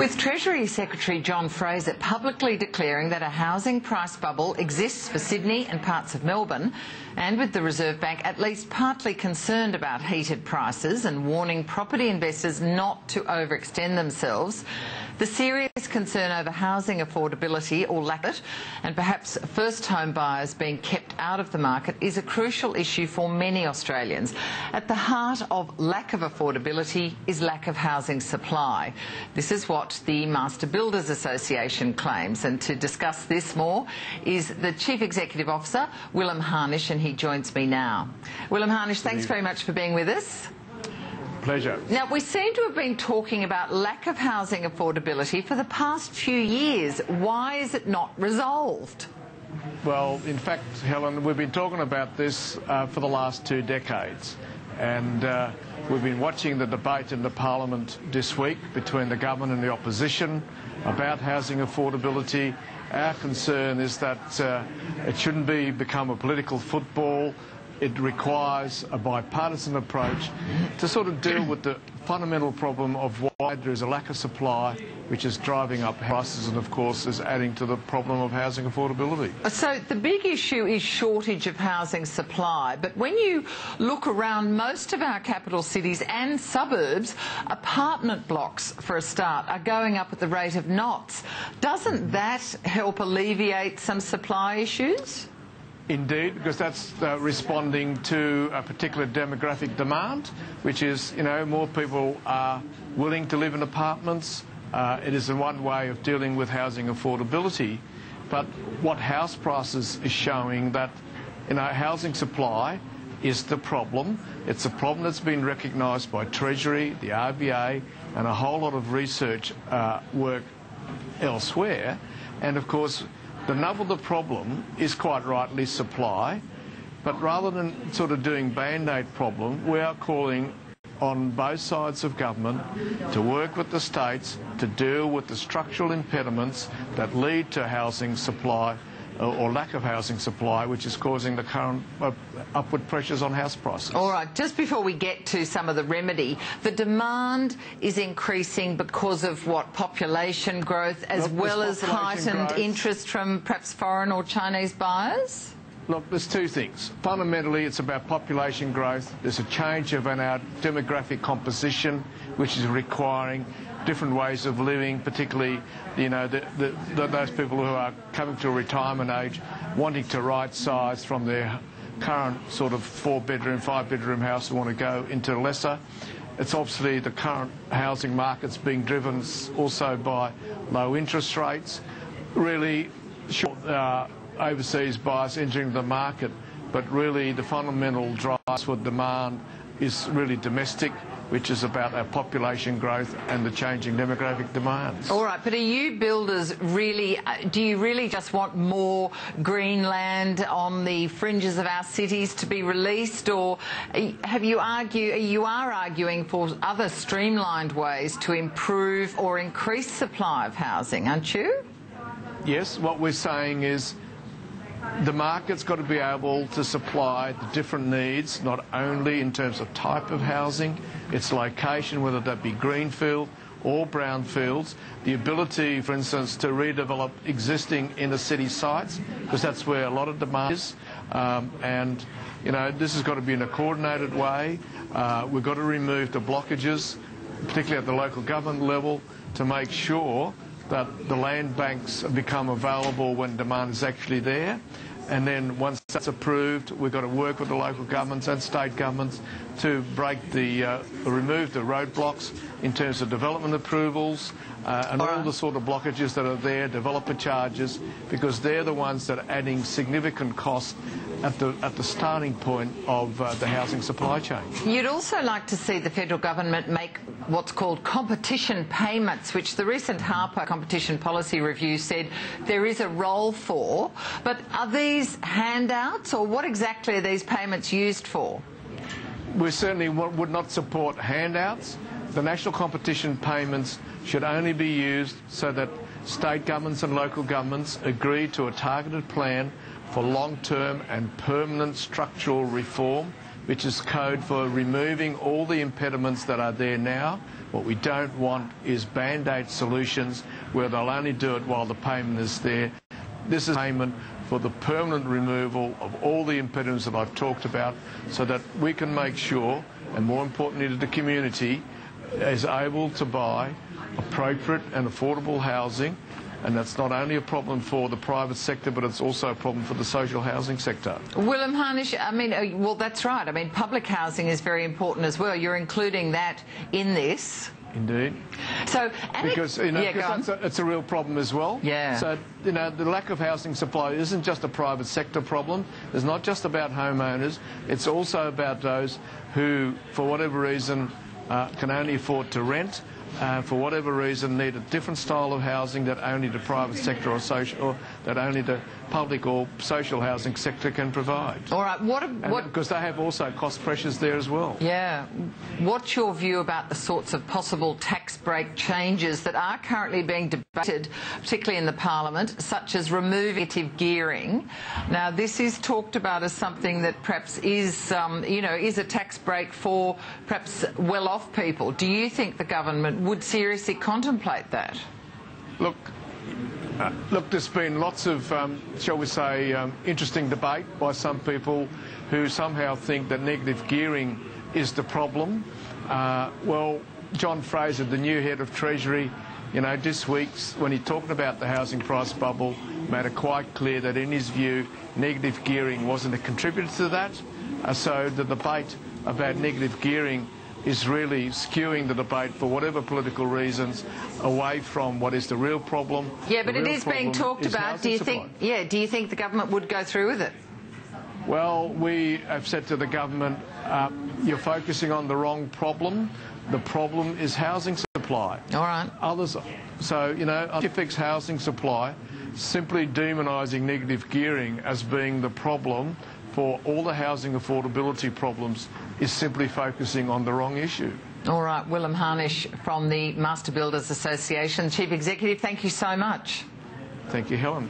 With Treasury Secretary John Fraser publicly declaring that a housing price bubble exists for Sydney and parts of Melbourne, and with the Reserve Bank at least partly concerned about heated prices and warning property investors not to overextend themselves, the serious concern over housing affordability or lack of it, and perhaps first home buyers being kept out of the market, is a crucial issue for many Australians. At the heart of lack of affordability is lack of housing supply. This is what the Master Builders Association claims, and to discuss this more is the Chief Executive Officer, Willem Harnisch, and he joins me now. Willem Harnisch, thanks very much for being with us. Pleasure. Now, we seem to have been talking about lack of housing affordability for the past few years. Why is it not resolved? Well, in fact, Helen, we've been talking about this for the last 2 decades. And we've been watching the debate in the Parliament this week between the government and the opposition about housing affordability. Our concern is that it shouldn't become a political football. It requires a bipartisan approach to sort of deal with the fundamental problem of why there is a lack of supply, which is driving up prices and, of course, is adding to the problem of housing affordability. So the big issue is shortage of housing supply. But when you look around most of our capital cities and suburbs, apartment blocks, for a start, are going up at the rate of knots. Doesn't that help alleviate some supply issues? Indeed, because that's responding to a particular demographic demand, which is, you know, more people are willing to live in apartments. It is one way of dealing with housing affordability. But what house prices is showing that, you know, housing supply is the problem. It's a problem that's been recognised by Treasury, the RBA, and a whole lot of research work elsewhere. And of course, the nub of the problem is quite rightly supply, but rather than sort of doing band-aid problem, we are calling on both sides of government to work with the states to deal with the structural impediments that lead to housing supply or lack of housing supply, which is causing the current upward pressures on house prices. All right, just before we get to some of the remedy, the demand is increasing because of what, population growth, as well as heightened interest from perhaps foreign or Chinese buyers? Look, there's 2 things. Fundamentally, it's about population growth. There's a change of our demographic composition, which is requiring different ways of living, particularly, you know, those people who are coming to retirement age, wanting to right-size from their current sort of 4-bedroom, 5-bedroom house and want to go into lesser. It's obviously the current housing market's being driven also by low interest rates, really short overseas buyers entering the market, but really the fundamental drive for demand is really domestic, which is about our population growth and the changing demographic demands. All right, but are you builders really, do you really just want more green land on the fringes of our cities to be released, or have you are arguing for other streamlined ways to improve or increase supply of housing, aren't you? Yes, what we're saying is the market's got to be able to supply the different needs, not only in terms of type of housing, its location, whether that be greenfield or brownfields, the ability, for instance, to redevelop existing inner city sites, because that's where a lot of demand is. And, you know, this has got to be in a coordinated way. We've got to remove the blockages, particularly at the local government level, to make sure that the land banks become available when demand is actually there. And then once that's approved, we've got to work with the local governments and state governments to remove the roadblocks in terms of development approvals and all the sort of blockages that are there, developer charges, because they're the ones that are adding significant cost at the starting point of the housing supply chain. You'd also like to see the federal government make what's called competition payments, which the recent Harper Competition Policy Review said there is a role for. But are these handouts, or what exactly are these payments used for? We certainly would not support handouts. The national competition payments should only be used so that state governments and local governments agree to a targeted plan for long-term and permanent structural reform, which is code for removing all the impediments that are there now What we don't want is band-aid solutions where they'll only do it while the payment is there. This is payment for the permanent removal of all the impediments that I've talked about, so that we can make sure, and more importantly the community, is able to buy appropriate and affordable housing. And that's not only a problem for the private sector, but it's also a problem for the social housing sector. Willem Harnish, I mean, well, that's right. I mean, public housing is very important as well. You're including that in this. Indeed. So, because it's a real problem as well. Yeah. So, the lack of housing supply isn't just a private sector problem. It's not just about homeowners. It's also about those who, for whatever reason, can only afford to rent. For whatever reason, need a different style of housing that only the private sector or that only the public or social housing sector can provide. All right. Because they have also cost pressures there as well. Yeah. What's your view about the sorts of possible tax break changes that are currently being debated, particularly in the Parliament, such as removing negative gearing? Now, this is talked about as something that perhaps is, is a tax break for perhaps well-off people. Do you think the government would seriously contemplate that? Look, there's been lots of, shall we say, interesting debate by some people who somehow think that negative gearing is the problem. Well, John Fraser, the new head of Treasury, this week, when he talked about the housing price bubble, made it quite clear that in his view, negative gearing wasn't a contributor to that. So the debate about negative gearing is really skewing the debate for whatever political reasons away from what is the real problem. Yeah, but it is being talked about. Do you think the government would go through with it? Well, we have said to the government, you're focusing on the wrong problem. The problem is housing supply. All right. To fix housing supply, simply demonising negative gearing as being the problem for all the housing affordability problems is simply focusing on the wrong issue. All right, Willem Harnish from the Master Builders Association, Chief Executive, thank you so much. Thank you, Helen.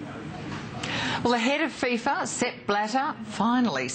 Well, the head of FIFA, Sepp Blatter, finally